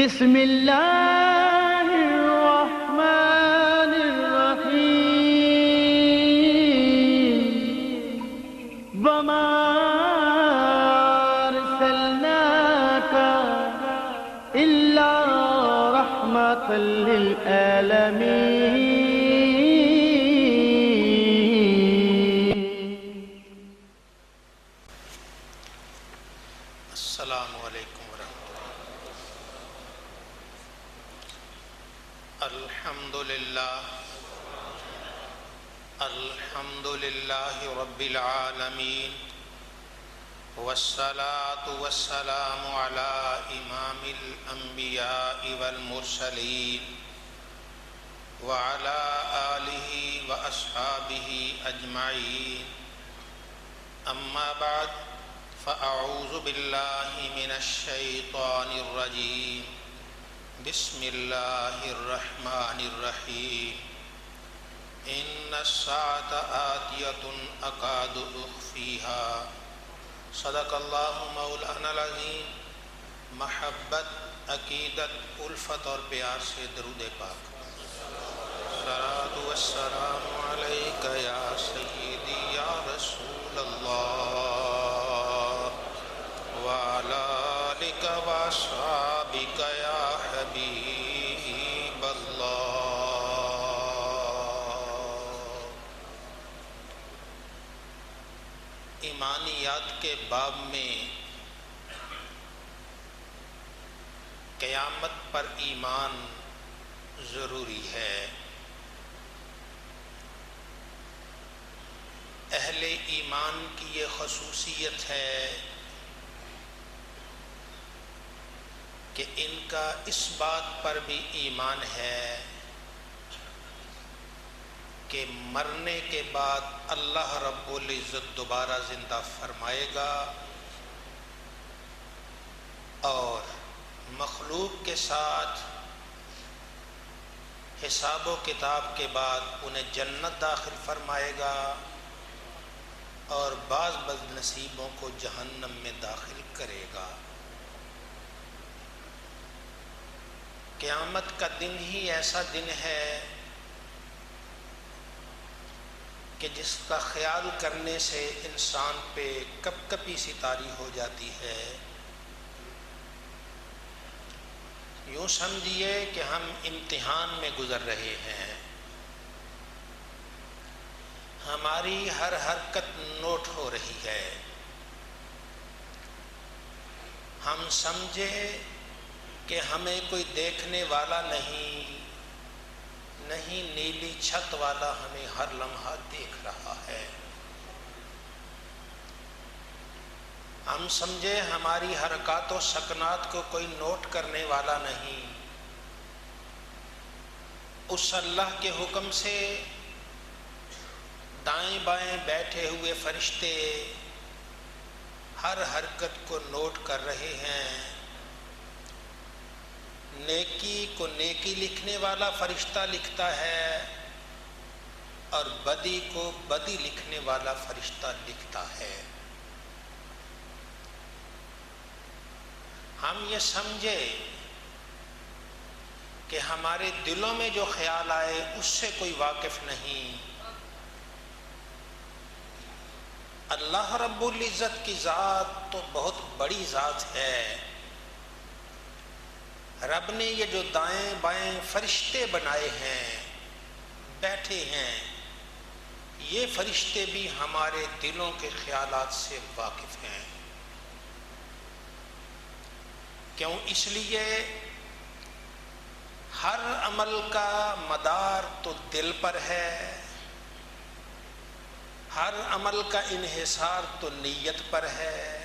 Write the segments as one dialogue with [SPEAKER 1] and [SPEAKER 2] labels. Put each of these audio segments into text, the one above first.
[SPEAKER 1] بسم اللہ الرحمن الرحیم وما ارسلناک الا رحمۃ للعالمین.
[SPEAKER 2] السلام علیکم ورحمۃ اللہ. الحمد للہ رب العالمین والصلاة والسلام علی امام الانبیاء والمرسلین وعلی آلہ واصحابہ اجمعین. اما بعد فاعوذ باللہ من الشیطان الرجیم. بسم اللہ الرحمن الرحیم. ان الساعة آتیۃ اکاد اخفیہا. صدق اللہ مولانا العظیم. محبت، عقیدت، الفت اور پیار سے درود پاک. الصلاۃ والسلام علیک یا سیدی یا رسول اللہ وعلی آلک واصحابک یا حبیب اللہ. ایمانیات کے باب میں قیامت پر ایمان ضروری ہے. اہل ایمان کی یہ خصوصیت ہے کہ ان کا اس بات پر بھی ایمان ہے کہ مرنے کے بعد اللہ رب العزت دوبارہ زندہ فرمائے گا اور مخلوق کے ساتھ حساب و کتاب کے بعد انہیں جنت داخل فرمائے گا اور بعض بد نصیبوں کو جہنم میں داخل کرے گا. قیامت کا دن ہی ایسا دن ہے کہ جس کا خیال کرنے سے انسان پہ کپ کپی سی طاری ہو جاتی ہے. یوں سمجھیے کہ ہم امتحان میں گزر رہے ہیں. ہماری ہر حرکت نوٹ ہو رہی ہے. ہم سمجھے کہ ہمیں کوئی دیکھنے والا نہیں نیلی چھت والا ہمیں ہر لمحہ دیکھ رہا ہے. ہم سمجھے ہماری حرکات و سکنات کو کوئی نوٹ کرنے والا نہیں. اس اللہ کے حکم سے دائیں بائیں بیٹھے ہوئے فرشتے ہر حرکت کو نوٹ کر رہے ہیں. نیکی کو نیکی لکھنے والا فرشتہ لکھتا ہے اور بدی کو بدی لکھنے والا فرشتہ لکھتا ہے. ہم یہ سمجھے کہ ہمارے دلوں میں جو خیال آئے اس سے کوئی واقف نہیں. اللہ رب العزت کی ذات تو بہت بڑی ذات ہے. رب نے یہ جو دائیں بائیں فرشتے بنائے ہیں بیٹھے ہیں یہ فرشتے بھی ہمارے دلوں کے خیالات سے واقف ہیں. کیوں؟ اس لیے ہر عمل کا مدار تو دل پر ہے. ہر عمل کا انحصار تو نیت پر ہے.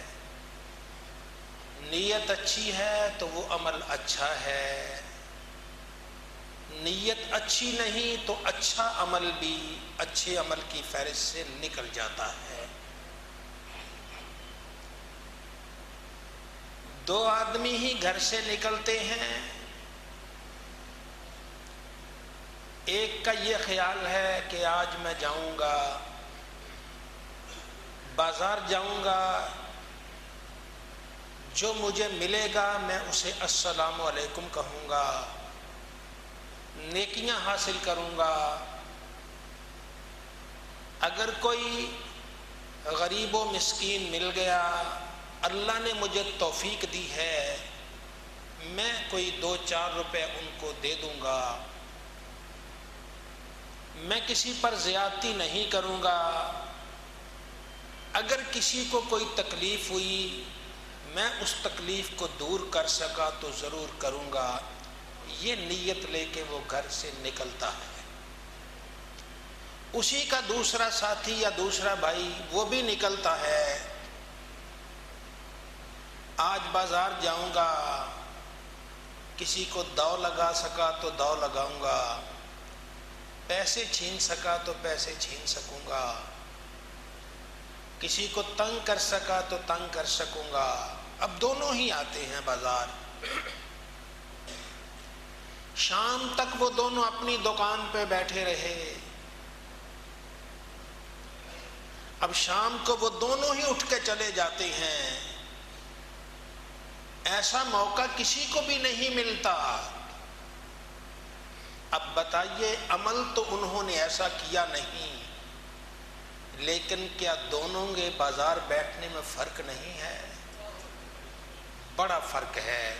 [SPEAKER 2] نیت اچھی ہے تو وہ عمل اچھا ہے. نیت اچھی نہیں تو اچھا عمل بھی اچھے عمل کی فہرست سے نکل جاتا ہے. دو آدمی ہی گھر سے نکلتے ہیں. ایک کا یہ خیال ہے کہ آج میں جاؤں گا بازار جاؤں گا جو مجھے ملے گا میں اسے السلام علیکم کہوں گا، نیکیاں حاصل کروں گا۔ اگر کوئی غریب و مسکین مل گیا، اللہ نے مجھے توفیق دی ہے، میں کوئی 2-4 روپے ان کو دے دوں گا، میں کسی پر زیادتی نہیں کروں گا۔ اگر کسی کو کوئی تکلیف ہوئی، میں اس تکلیف کو دور کر سکا تو ضرور کروں گا۔ یہ نیت لے کے وہ گھر سے نکلتا ہے۔ اسی کا دوسرا ساتھی یا دوسرا بھائی وہ بھی نکلتا ہے، آج بازار جاؤں گا، کسی کو داؤ لگا سکا تو داؤ لگاؤں گا، پیسے چھین سکا تو پیسے چھین سکوں گا، کسی کو تنگ کر سکا تو تنگ کر سکوں گا۔ اب دونوں ہی آتے ہیں بازار، شام تک وہ دونوں اپنی دکان پہ بیٹھے رہے، اب شام کو وہ دونوں ہی اٹھ کے چلے جاتے ہیں۔ ایسا موقع کسی کو بھی نہیں ملتا۔ اب بتائیے، عمل تو انہوں نے ایسا کیا نہیں، لیکن کیا دونوں کے بازار بیٹھنے میں فرق نہیں ہے؟ بڑا فرق ہے۔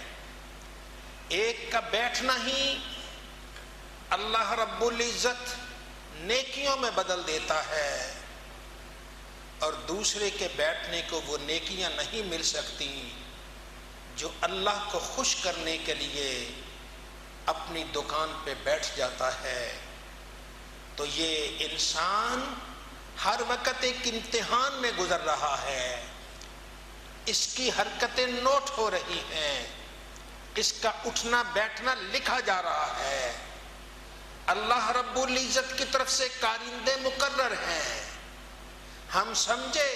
[SPEAKER 2] ایک کا بیٹھنا ہی اللہ رب العزت نیکیوں میں بدل دیتا ہے، اور دوسرے کے بیٹھنے کو وہ نیکیاں نہیں مل سکتی جو اللہ کو خوش کرنے کے لیے اپنی دکان پہ بیٹھ جاتا ہے۔ تو یہ انسان ہر وقت ایک امتحان میں گزر رہا ہے، اس کی حرکتیں نوٹ ہو رہی ہیں، اس کا اٹھنا بیٹھنا لکھا جا رہا ہے۔ اللہ رب العزت کی طرف سے کارندے مقرر ہیں۔ ہم سمجھے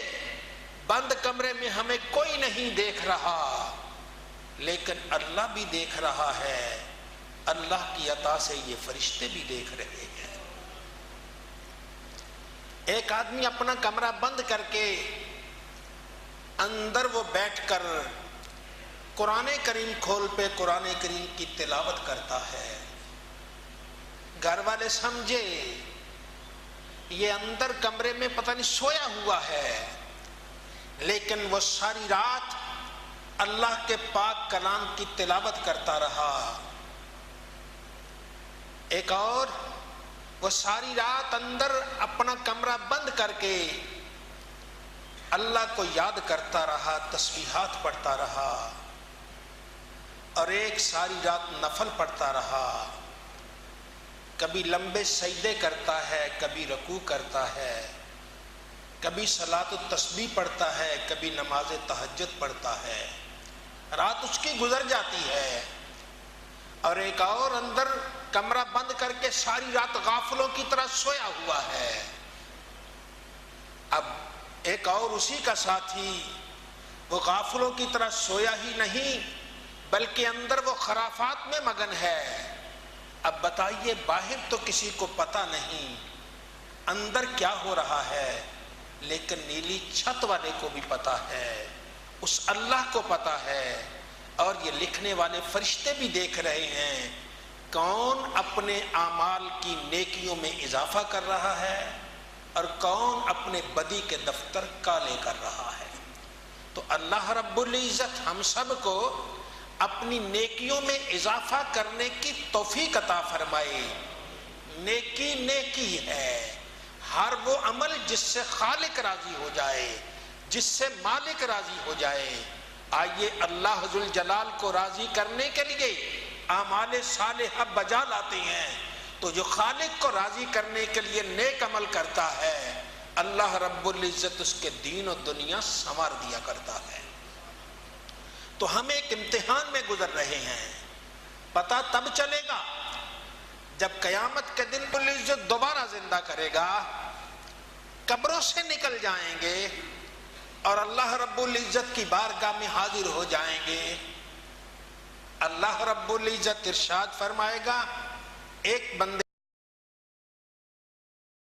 [SPEAKER 2] بند کمرے میں ہمیں کوئی نہیں دیکھ رہا، لیکن اللہ بھی دیکھ رہا ہے۔ اللہ کی عطا سے یہ فرشتے بھی دیکھ رہے ہیں۔ ایک آدمی اپنا کمرہ بند کر کے اندر وہ بیٹھ کر قرآن کریم کھول پہ قرآن کریم کی تلاوت کرتا ہے۔ گھر والے سمجھے یہ اندر کمرے میں پتہ نہیں سویا ہوا ہے، لیکن وہ ساری رات اللہ کے پاک کلام کی تلاوت کرتا رہا۔ ایک اور وہ ساری رات اندر اپنا کمرہ بند کر کے اللہ کو یاد کرتا رہا، تسبیحات پڑھتا رہا، اور ایک ساری رات نفل پڑھتا رہا۔ کبھی لمبے سجدے کرتا ہے، کبھی رکوع کرتا ہے، کبھی صلاۃ التسبیح پڑھتا ہے، کبھی نماز تہجد پڑھتا ہے۔ رات اس کی گزر جاتی ہے۔ اور ایک اور اندر کمرہ بند کر کے ساری رات غافلوں کی طرح سویا ہوا ہے۔ اب ایک اور اسی کا ساتھی وہ غافلوں کی طرح سویا ہی نہیں، بلکہ اندر وہ خرافات میں مگن ہے۔ اب بتائیے، باہر تو کسی کو پتہ نہیں اندر کیا ہو رہا ہے، لیکن نیلی چھت والے کو بھی پتہ ہے، اس اللہ کو پتہ ہے، اور یہ لکھنے والے فرشتے بھی دیکھ رہے ہیں کون اپنے اعمال کی نیکیوں میں اضافہ کر رہا ہے اور کون اپنے بدی کے دفتر کالے کر رہا ہے۔ تو اللہ رب العزت ہم سب کو اپنی نیکیوں میں اضافہ کرنے کی توفیق عطا فرمائے۔ نیکی نیکی ہے، ہر وہ عمل جس سے خالق راضی ہو جائے، جس سے مالک راضی ہو جائے۔ آئیے اللہ ذوالجلال کو راضی کرنے کے لیے اعمال صالحہ بجا لاتے ہیں، تو جو خالق کو راضی کرنے کے لیے نیک عمل کرتا ہے، اللہ رب العزت اس کے دین و دنیا سنوار دیا کرتا ہے۔ تو ہم ایک امتحان میں گزر رہے ہیں، پتہ تب چلے گا جب قیامت کے دن العزت دوبارہ زندہ کرے گا، قبروں سے نکل جائیں گے اور اللہ رب العزت کی بارگاہ میں حاضر ہو جائیں گے۔ اللہ رب العزت ارشاد فرمائے گا، ایک بندے